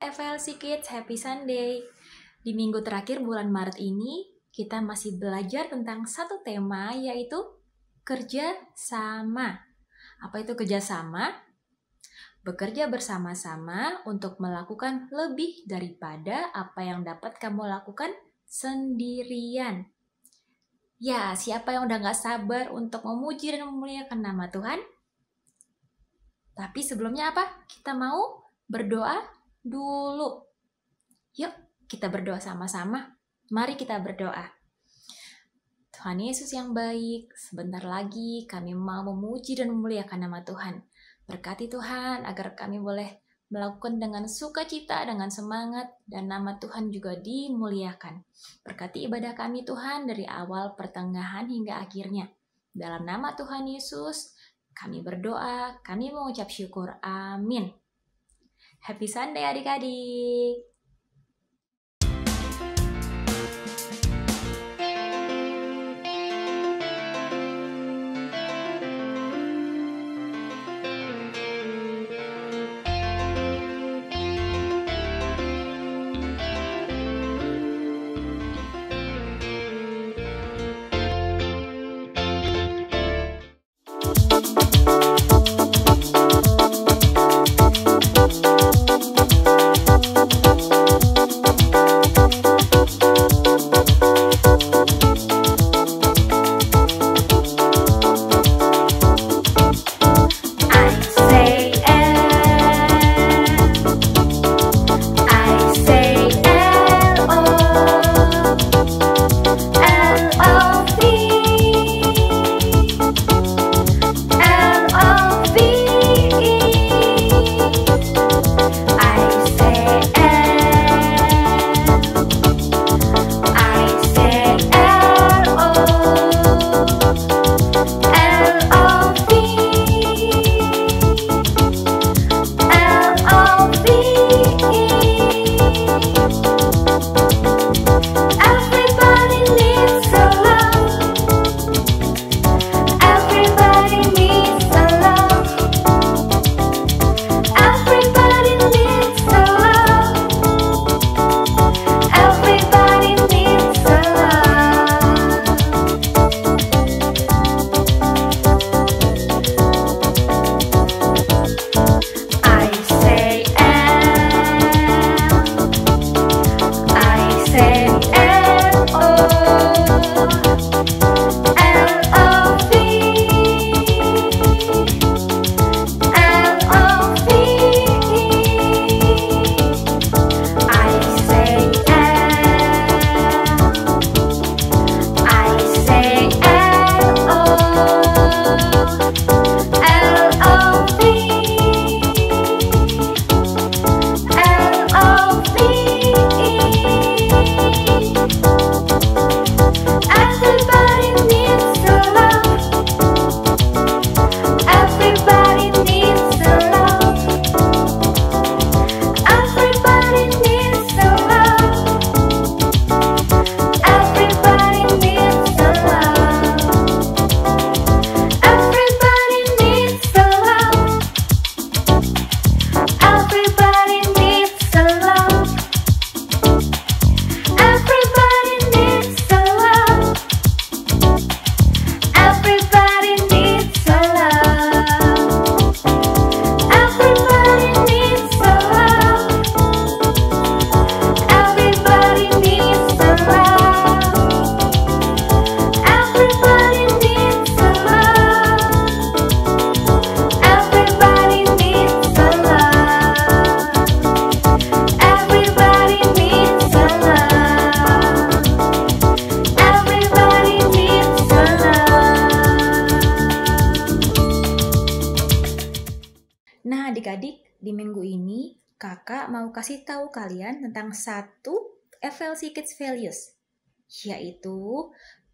FLC Kids, Happy Sunday! Di minggu terakhir bulan Maret ini, kita masih belajar tentang satu tema, yaitu kerja sama. Apa itu kerja sama? Bekerja bersama-sama untuk melakukan lebih daripada apa yang dapat kamu lakukan sendirian. Ya, siapa yang udah gak sabar untuk memuji dan memuliakan nama Tuhan? Tapi sebelumnya apa? Kita mau berdoa dulu. Yuk, kita berdoa sama-sama. Mari kita berdoa. Tuhan Yesus yang baik, sebentar lagi kami mau memuji dan memuliakan nama Tuhan. Berkati Tuhan agar kami boleh melakukan dengan sukacita, dengan semangat, dan nama Tuhan juga dimuliakan. Berkati ibadah kami Tuhan dari awal, pertengahan, hingga akhirnya. Dalam nama Tuhan Yesus, kami berdoa, kami mengucap syukur. Amin. Happy Sunday adik-adik. Nah adik-adik, di minggu ini kakak mau kasih tahu kalian tentang satu FLC Kids Values, yaitu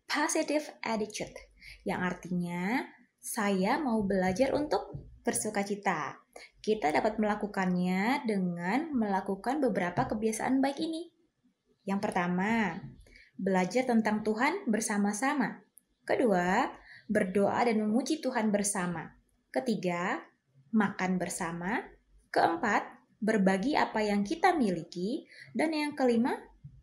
Positive Attitude, yang artinya saya mau belajar untuk bersukacita. Kita dapat melakukannya dengan melakukan beberapa kebiasaan baik ini. Yang pertama, belajar tentang Tuhan bersama-sama. Kedua, berdoa dan memuji Tuhan bersama. Ketiga, makan bersama. Keempat, berbagi apa yang kita miliki. Dan yang kelima,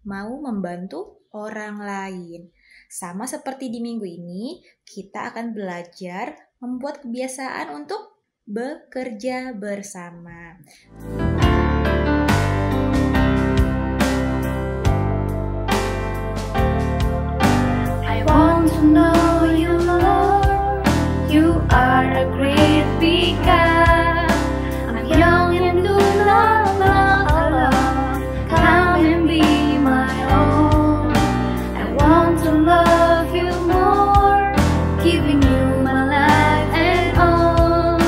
mau membantu orang lain. Sama seperti di minggu ini, kita akan belajar membuat kebiasaan untuk bekerja bersama. I want to know you, Lord. You are a great big God. I'm young and do not know alone. Come and be my own. I want to love you more, giving you my life and all.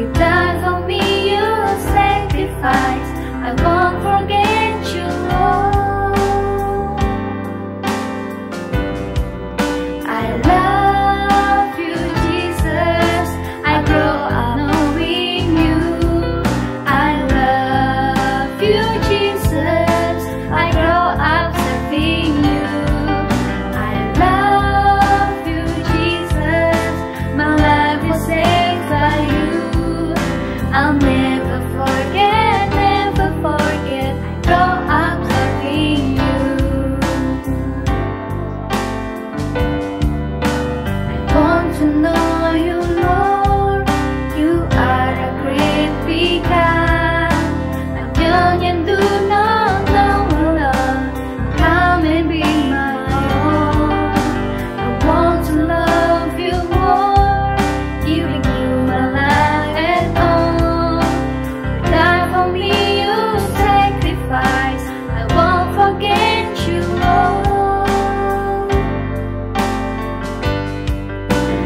You died for me, you sacrificed. I won't forget you, Lord. I love you, Jesus. I grow up knowing you. I love you, Jesus. I grow up serving you. I love you, Jesus. My life is saved by you. I'll never forget, never forget. I grow up serving you. I want to know you, Lord. You are a great big God. I'm young and do not know love. Come and be my own. I want to love you more, giving you my life and all. You died for me, you sacrificed. I won't forget you, Lord.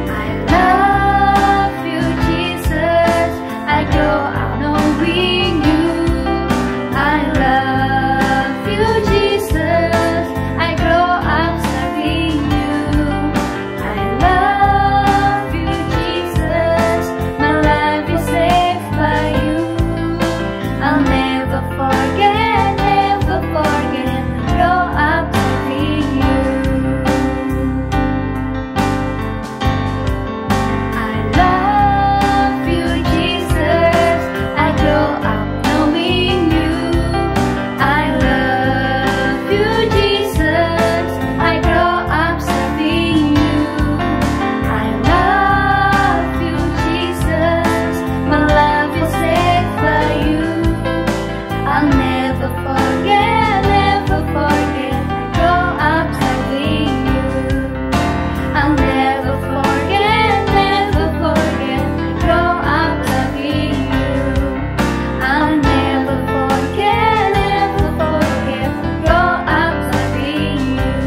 I love you, Jesus. I grow up knowing you. I love you, Jesus. I grow up serving you. I love you, Jesus. My life is saved by you. I'll never forget, never forget. I grow up serving you. I love you, Jesus. I grow up knowing you. I love you, Jesus. I grow up serving you. I love you, Jesus. My life is saved by you. I'll never forget, never forget. I grow up serving you. I'll never forget, never forget. I grow up loving you. I'll never forget, never forget. I grow up loving you.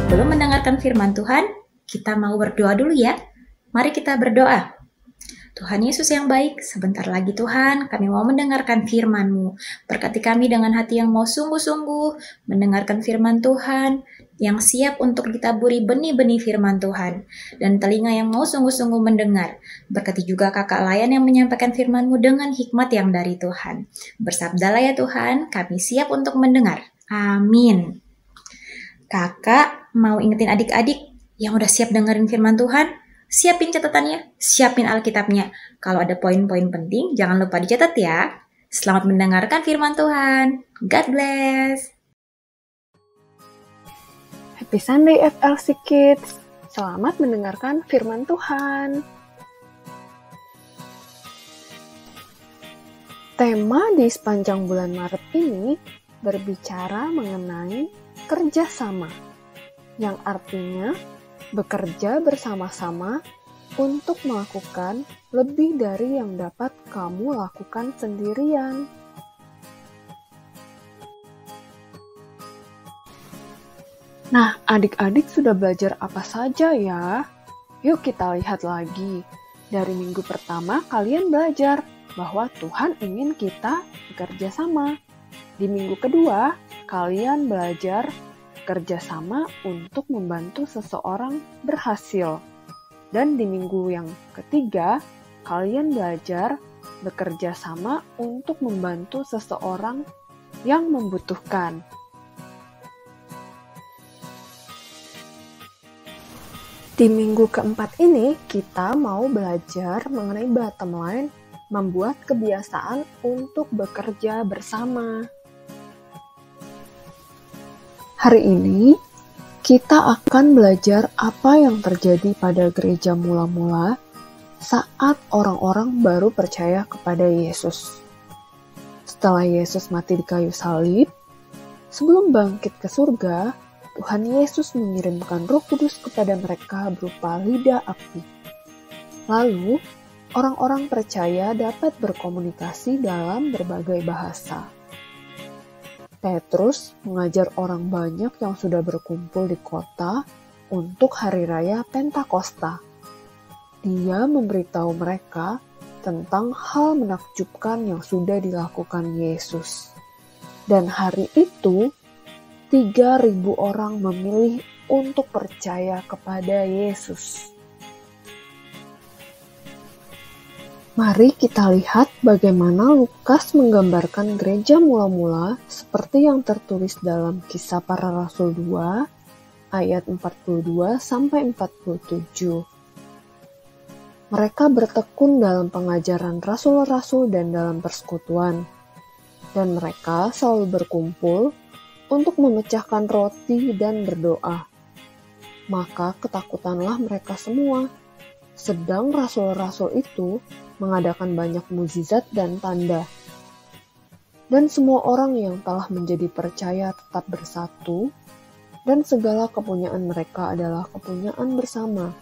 Belum mendengarkan firman Tuhan, kita mau berdoa dulu ya. Mari kita berdoa. Tuhan Yesus yang baik, sebentar lagi Tuhan, kami mau mendengarkan firman-Mu. Berkati kami dengan hati yang mau sungguh-sungguh mendengarkan firman Tuhan, yang siap untuk ditaburi benih-benih firman Tuhan, dan telinga yang mau sungguh-sungguh mendengar. Berkati juga kakak layan yang menyampaikan firman-Mu dengan hikmat yang dari Tuhan. Bersabdalah ya Tuhan, kami siap untuk mendengar. Amin. Kakak mau ingetin adik-adik yang udah siap dengerin firman Tuhan, siapin catatannya, siapin Alkitabnya. Kalau ada poin-poin penting, jangan lupa dicatat ya. Selamat mendengarkan firman Tuhan. God bless. Happy Sunday FLC Kids. Selamat mendengarkan firman Tuhan. Tema di sepanjang bulan Maret ini berbicara mengenai kerjasama, yang artinya bekerja bersama-sama untuk melakukan lebih dari yang dapat kamu lakukan sendirian. Nah, adik-adik sudah belajar apa saja ya? Yuk kita lihat lagi. Dari minggu pertama kalian belajar bahwa Tuhan ingin kita bekerja sama. Di minggu kedua, kalian belajar bekerja sama untuk membantu seseorang berhasil. Dan di minggu yang ketiga, kalian belajar bekerja sama untuk membantu seseorang yang membutuhkan. Di minggu keempat ini, kita mau belajar mengenai bottom line, membuat kebiasaan untuk bekerja bersama. Hari ini, kita akan belajar apa yang terjadi pada gereja mula-mula saat orang-orang baru percaya kepada Yesus. Setelah Yesus mati di kayu salib, sebelum bangkit ke surga, Tuhan Yesus mengirimkan Roh Kudus kepada mereka berupa lidah api. Lalu, orang-orang percaya dapat berkomunikasi dalam berbagai bahasa. Petrus mengajar orang banyak yang sudah berkumpul di kota untuk hari raya Pentakosta. Dia memberitahu mereka tentang hal menakjubkan yang sudah dilakukan Yesus. Dan hari itu, 3.000 orang memilih untuk percaya kepada Yesus. Mari kita lihat bagaimana Lukas menggambarkan gereja mula-mula seperti yang tertulis dalam Kisah Para Rasul 2 ayat 42-47. Mereka bertekun dalam pengajaran rasul-rasul dan dalam persekutuan, dan mereka selalu berkumpul untuk memecahkan roti dan berdoa. Maka ketakutanlah mereka semua, sedang rasul-rasul itu mengadakan banyak mukjizat dan tanda. Dan semua orang yang telah menjadi percaya tetap bersatu, dan segala kepunyaan mereka adalah kepunyaan bersama.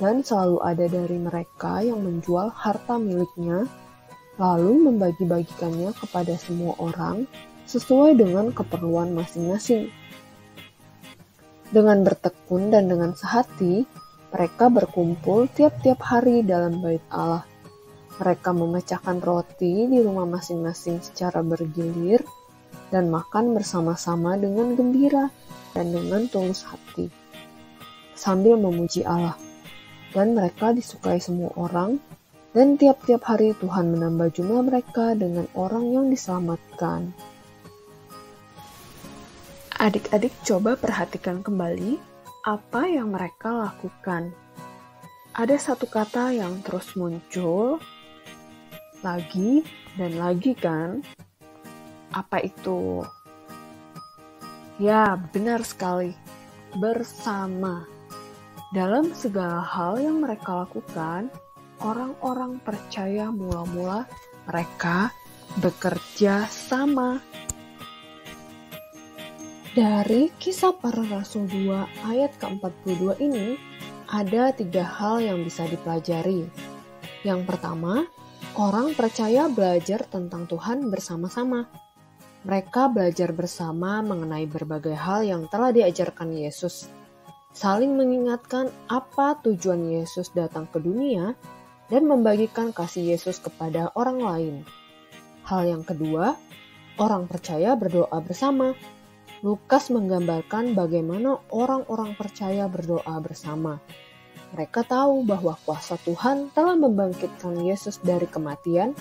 Dan selalu ada dari mereka yang menjual harta miliknya, lalu membagi-bagikannya kepada semua orang, sesuai dengan keperluan masing-masing. Dengan bertekun dan dengan sehati, mereka berkumpul tiap-tiap hari dalam bait Allah. Mereka memecahkan roti di rumah masing-masing secara bergilir dan makan bersama-sama dengan gembira dan dengan tulus hati, sambil memuji Allah. Dan mereka disukai semua orang, dan tiap-tiap hari Tuhan menambah jumlah mereka dengan orang yang diselamatkan. Adik-adik coba perhatikan kembali apa yang mereka lakukan. Ada satu kata yang terus muncul, lagi dan lagi kan? Apa itu? Ya, benar sekali. Bersama. Dalam segala hal yang mereka lakukan, orang-orang percaya mula-mula mereka bekerja sama. Dari Kisah Para Rasul 2 ayat ke-42 ini, ada 3 hal yang bisa dipelajari. Yang pertama, orang percaya belajar tentang Tuhan bersama-sama. Mereka belajar bersama mengenai berbagai hal yang telah diajarkan Yesus, saling mengingatkan apa tujuan Yesus datang ke dunia, dan membagikan kasih Yesus kepada orang lain. Hal yang kedua, orang percaya berdoa bersama. Lukas menggambarkan bagaimana orang-orang percaya berdoa bersama. Mereka tahu bahwa kuasa Tuhan telah membangkitkan Yesus dari kematian,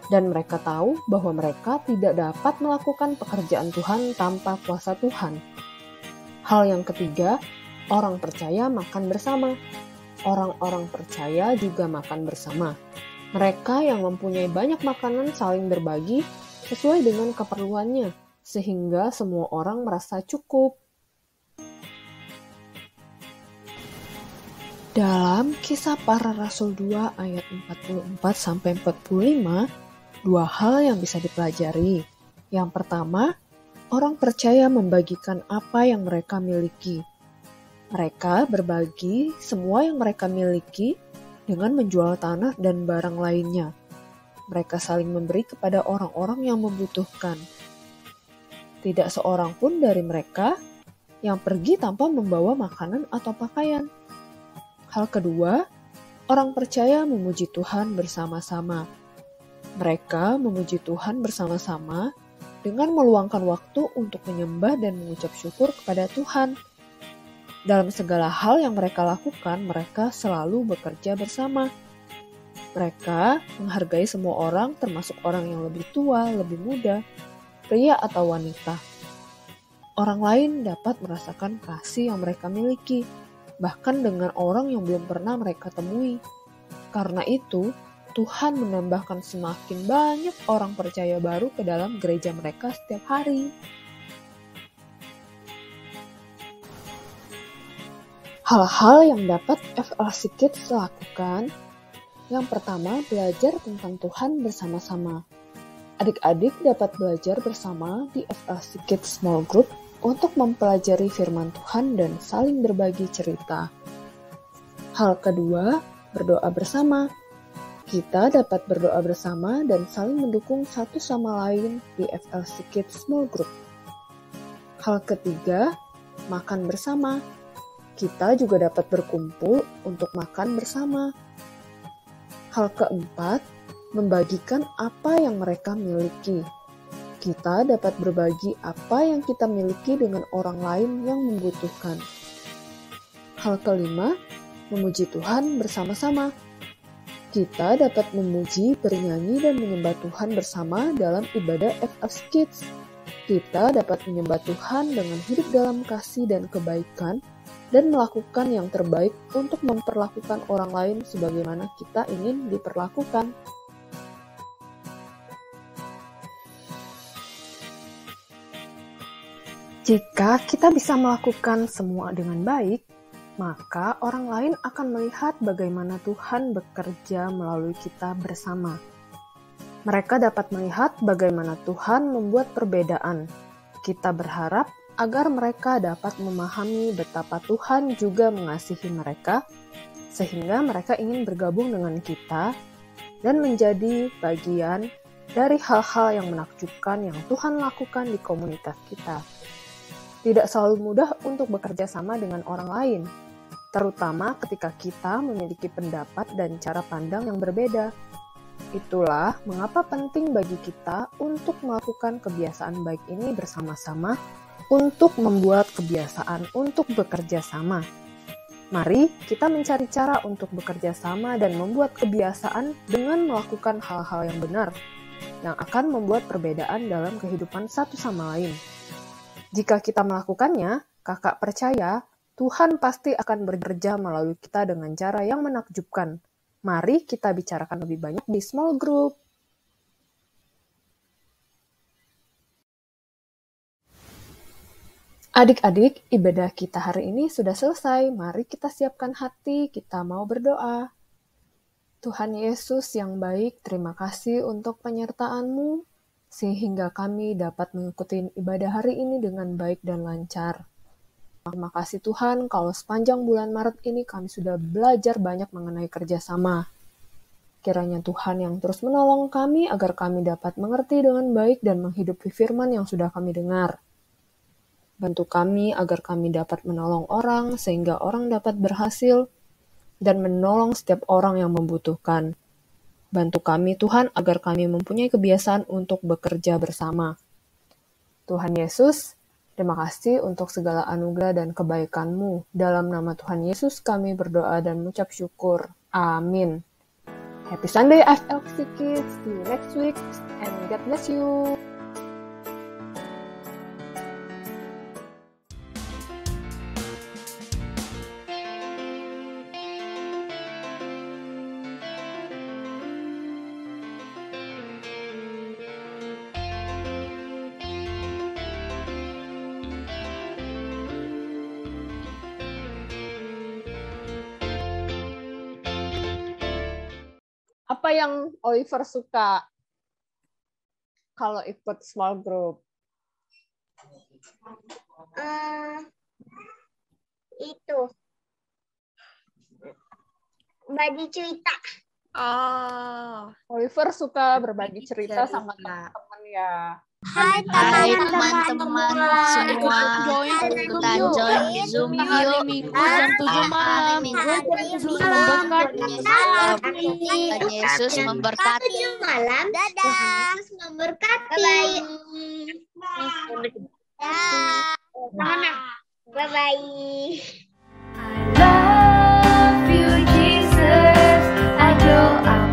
dan mereka tahu bahwa mereka tidak dapat melakukan pekerjaan Tuhan tanpa kuasa Tuhan. Hal yang ketiga, orang percaya makan bersama. Orang-orang percaya juga makan bersama. Mereka yang mempunyai banyak makanan saling berbagi sesuai dengan keperluannya, sehingga semua orang merasa cukup. Dalam Kisah Para Rasul 2 ayat 44-45, 2 hal yang bisa dipelajari. Yang pertama, orang percaya membagikan apa yang mereka miliki. Mereka berbagi semua yang mereka miliki dengan menjual tanah dan barang lainnya. Mereka saling memberi kepada orang-orang yang membutuhkan. Tidak seorang pun dari mereka yang pergi tanpa membawa makanan atau pakaian. Hal kedua, orang percaya memuji Tuhan bersama-sama. Mereka memuji Tuhan bersama-sama dengan meluangkan waktu untuk menyembah dan mengucap syukur kepada Tuhan. Dalam segala hal yang mereka lakukan, mereka selalu bekerja bersama. Mereka menghargai semua orang, termasuk orang yang lebih tua, lebih muda, pria atau wanita. Orang lain dapat merasakan kasih yang mereka miliki, bahkan dengan orang yang belum pernah mereka temui. Karena itu, Tuhan menambahkan semakin banyak orang percaya baru ke dalam gereja mereka setiap hari. Hal-hal yang dapat FLC Kids lakukan, yang pertama belajar tentang Tuhan bersama-sama. Adik-adik dapat belajar bersama di FLC Kids Small Group untuk mempelajari firman Tuhan dan saling berbagi cerita. Hal kedua, berdoa bersama. Kita dapat berdoa bersama dan saling mendukung satu sama lain di FLC Kids Small Group. Hal ketiga, makan bersama. Kita juga dapat berkumpul untuk makan bersama. Hal keempat, membagikan apa yang mereka miliki. Kita dapat berbagi apa yang kita miliki dengan orang lain yang membutuhkan. Hal kelima, memuji Tuhan bersama-sama. Kita dapat memuji, bernyanyi, dan menyembah Tuhan bersama dalam ibadah FLC Kids. Kita dapat menyembah Tuhan dengan hidup dalam kasih dan kebaikan, dan melakukan yang terbaik untuk memperlakukan orang lain sebagaimana kita ingin diperlakukan. Jika kita bisa melakukan semua dengan baik, maka orang lain akan melihat bagaimana Tuhan bekerja melalui kita bersama. Mereka dapat melihat bagaimana Tuhan membuat perbedaan. Kita berharap agar mereka dapat memahami betapa Tuhan juga mengasihi mereka, sehingga mereka ingin bergabung dengan kita dan menjadi bagian dari hal-hal yang menakjubkan yang Tuhan lakukan di komunitas kita. Tidak selalu mudah untuk bekerja sama dengan orang lain, terutama ketika kita memiliki pendapat dan cara pandang yang berbeda. Itulah mengapa penting bagi kita untuk melakukan kebiasaan baik ini bersama-sama, untuk membuat kebiasaan untuk bekerja sama. Mari kita mencari cara untuk bekerja sama dan membuat kebiasaan dengan melakukan hal-hal yang benar, yang akan membuat perbedaan dalam kehidupan satu sama lain. Jika kita melakukannya, kakak percaya Tuhan pasti akan bekerja melalui kita dengan cara yang menakjubkan. Mari kita bicarakan lebih banyak di small group. Adik-adik, ibadah kita hari ini sudah selesai. Mari kita siapkan hati, kita mau berdoa. Tuhan Yesus yang baik, terima kasih untuk penyertaan-Mu, sehingga kami dapat mengikuti ibadah hari ini dengan baik dan lancar. Terima kasih Tuhan, kalau sepanjang bulan Maret ini kami sudah belajar banyak mengenai kerjasama. Kiranya Tuhan yang terus menolong kami agar kami dapat mengerti dengan baik dan menghidupi firman yang sudah kami dengar. Bantu kami agar kami dapat menolong orang sehingga orang dapat berhasil dan menolong setiap orang yang membutuhkan. Bantu kami Tuhan agar kami mempunyai kebiasaan untuk bekerja bersama. Tuhan Yesus, terima kasih untuk segala anugerah dan kebaikan-Mu. Dalam nama Tuhan Yesus kami berdoa dan mengucap syukur. Amin. Happy Sunday FLC Kids. See you next week and God bless you. Apa yang Oliver suka kalau ikut small group? Itu bagi cerita. Oh, Oliver suka berbagi cerita sama teman-teman ya. Hai teman-teman semua, kita join di Zoom yuk. Minggu jam 7 malam. Tuhan Yesus memberkati. Malam. Dadah. Yesus memberkati. Bye bye. I love you, Jesus. I go out.